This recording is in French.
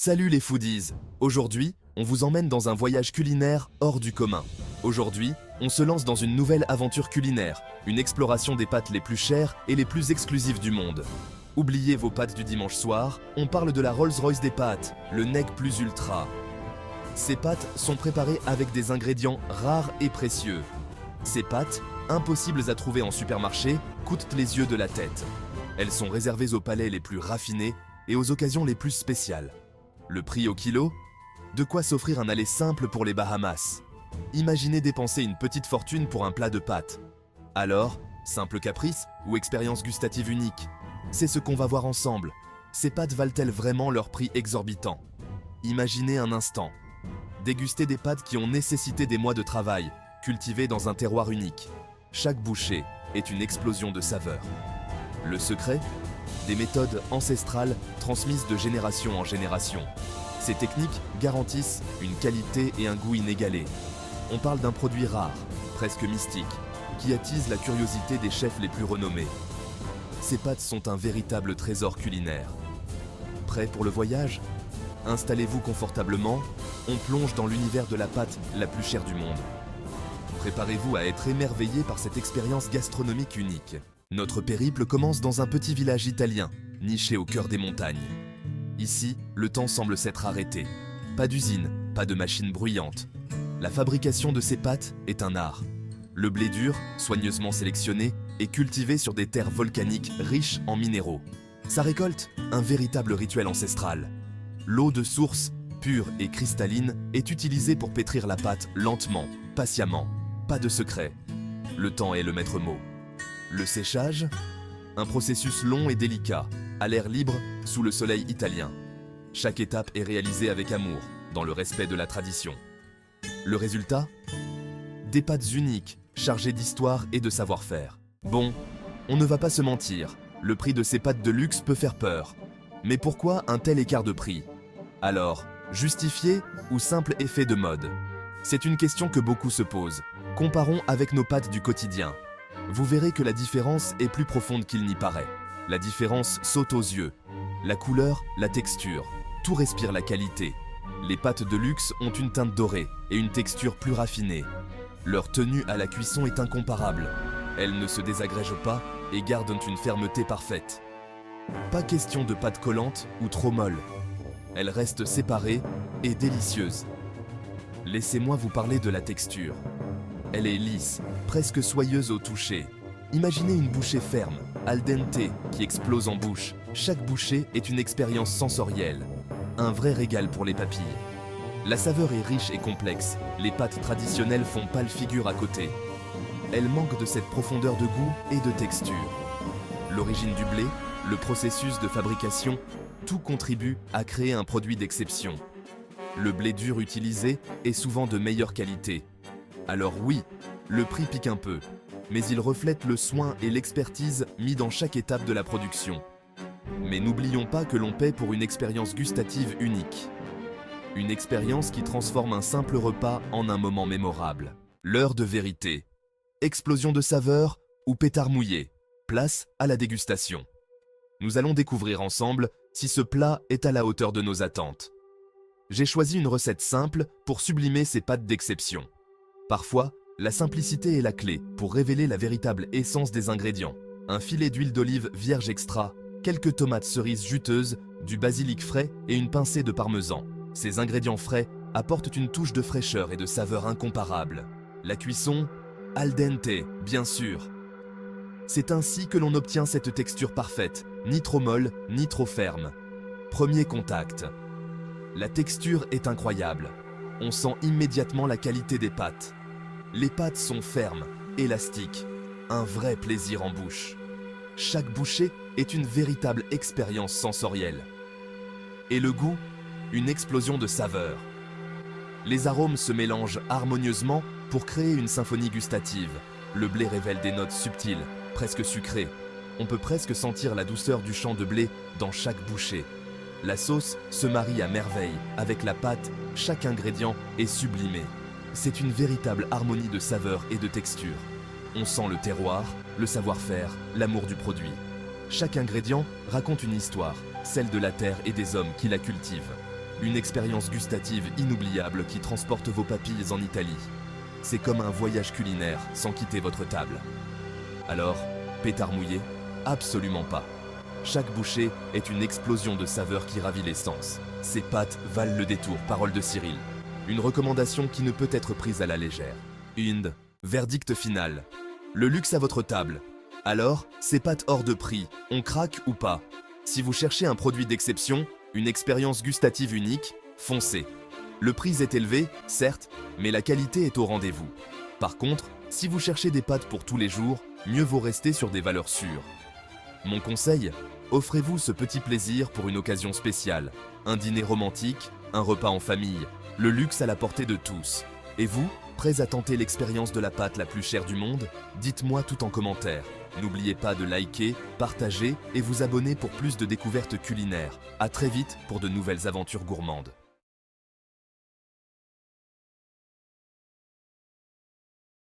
Salut les foodies! Aujourd'hui, on vous emmène dans un voyage culinaire hors du commun. Aujourd'hui, on se lance dans une nouvelle aventure culinaire, une exploration des pâtes les plus chères et les plus exclusives du monde. Oubliez vos pâtes du dimanche soir, on parle de la Rolls-Royce des pâtes, le Neg Plus Ultra. Ces pâtes sont préparées avec des ingrédients rares et précieux. Ces pâtes, impossibles à trouver en supermarché, coûtent les yeux de la tête. Elles sont réservées aux palais les plus raffinés et aux occasions les plus spéciales. Le prix au kilo? De quoi s'offrir un aller simple pour les Bahamas. Imaginez dépenser une petite fortune pour un plat de pâtes. Alors, simple caprice ou expérience gustative unique? C'est ce qu'on va voir ensemble. Ces pâtes valent-elles vraiment leur prix exorbitant? Imaginez un instant. Déguster des pâtes qui ont nécessité des mois de travail, cultivées dans un terroir unique. Chaque bouchée est une explosion de saveurs. Le secret? Des méthodes ancestrales transmises de génération en génération. Ces techniques garantissent une qualité et un goût inégalés. On parle d'un produit rare, presque mystique, qui attise la curiosité des chefs les plus renommés. Ces pâtes sont un véritable trésor culinaire. Prêt pour le voyage? Installez-vous confortablement, on plonge dans l'univers de la pâte la plus chère du monde. Préparez-vous à être émerveillé par cette expérience gastronomique unique. Notre périple commence dans un petit village italien, niché au cœur des montagnes. Ici, le temps semble s'être arrêté. Pas d'usine, pas de machine bruyante. La fabrication de ces pâtes est un art. Le blé dur, soigneusement sélectionné, est cultivé sur des terres volcaniques riches en minéraux. Sa récolte, un véritable rituel ancestral. L'eau de source, pure et cristalline, est utilisée pour pétrir la pâte lentement, patiemment. Pas de secret. Le temps est le maître mot. Le séchage? Un processus long et délicat, à l'air libre, sous le soleil italien. Chaque étape est réalisée avec amour, dans le respect de la tradition. Le résultat? Des pâtes uniques, chargées d'histoire et de savoir-faire. Bon, on ne va pas se mentir, le prix de ces pâtes de luxe peut faire peur. Mais pourquoi un tel écart de prix? Alors, justifié ou simple effet de mode? C'est une question que beaucoup se posent. Comparons avec nos pâtes du quotidien. Vous verrez que la différence est plus profonde qu'il n'y paraît. La différence saute aux yeux. La couleur, la texture, tout respire la qualité. Les pâtes de luxe ont une teinte dorée et une texture plus raffinée. Leur tenue à la cuisson est incomparable. Elles ne se désagrègent pas et gardent une fermeté parfaite. Pas question de pâtes collantes ou trop molles. Elles restent séparées et délicieuses. Laissez-moi vous parler de la texture. Elle est lisse, presque soyeuse au toucher. Imaginez une bouchée ferme, al dente, qui explose en bouche. Chaque bouchée est une expérience sensorielle. Un vrai régal pour les papilles. La saveur est riche et complexe. Les pâtes traditionnelles font pâle figure à côté. Elles manquent de cette profondeur de goût et de texture. L'origine du blé, le processus de fabrication, tout contribue à créer un produit d'exception. Le blé dur utilisé est souvent de meilleure qualité. Alors oui, le prix pique un peu, mais il reflète le soin et l'expertise mis dans chaque étape de la production. Mais n'oublions pas que l'on paie pour une expérience gustative unique. Une expérience qui transforme un simple repas en un moment mémorable. L'heure de vérité. Explosion de saveurs ou pétard mouillé. Place à la dégustation. Nous allons découvrir ensemble si ce plat est à la hauteur de nos attentes. J'ai choisi une recette simple pour sublimer ces pâtes d'exception. Parfois, la simplicité est la clé pour révéler la véritable essence des ingrédients. Un filet d'huile d'olive vierge extra, quelques tomates cerises juteuses, du basilic frais et une pincée de parmesan. Ces ingrédients frais apportent une touche de fraîcheur et de saveur incomparable. La cuisson? Al dente, bien sûr. C'est ainsi que l'on obtient cette texture parfaite, ni trop molle, ni trop ferme. Premier contact. La texture est incroyable. On sent immédiatement la qualité des pâtes. Les pâtes sont fermes, élastiques, un vrai plaisir en bouche. Chaque bouchée est une véritable expérience sensorielle. Et le goût? Une explosion de saveurs. Les arômes se mélangent harmonieusement pour créer une symphonie gustative. Le blé révèle des notes subtiles, presque sucrées. On peut presque sentir la douceur du champ de blé dans chaque bouchée. La sauce se marie à merveille avec la pâte, chaque ingrédient est sublimé. C'est une véritable harmonie de saveurs et de textures. On sent le terroir, le savoir-faire, l'amour du produit. Chaque ingrédient raconte une histoire, celle de la terre et des hommes qui la cultivent. Une expérience gustative inoubliable qui transporte vos papilles en Italie. C'est comme un voyage culinaire sans quitter votre table. Alors, pétard mouillé? Absolument pas. Chaque bouchée est une explosion de saveurs qui ravit les sens. Ces pâtes valent le détour, parole de Cyril. Une recommandation qui ne peut être prise à la légère. Verdict final. Le luxe à votre table. Alors, ces pâtes hors de prix, on craque ou pas? Si vous cherchez un produit d'exception, une expérience gustative unique, foncez. Le prix est élevé, certes, mais la qualité est au rendez-vous. Par contre, si vous cherchez des pâtes pour tous les jours, mieux vaut rester sur des valeurs sûres. Mon conseil, offrez-vous ce petit plaisir pour une occasion spéciale. Un dîner romantique, un repas en famille, le luxe à la portée de tous. Et vous, prêts à tenter l'expérience de la pâte la plus chère du monde? Dites-moi tout en commentaire. N'oubliez pas de liker, partager et vous abonner pour plus de découvertes culinaires. À très vite pour de nouvelles aventures gourmandes.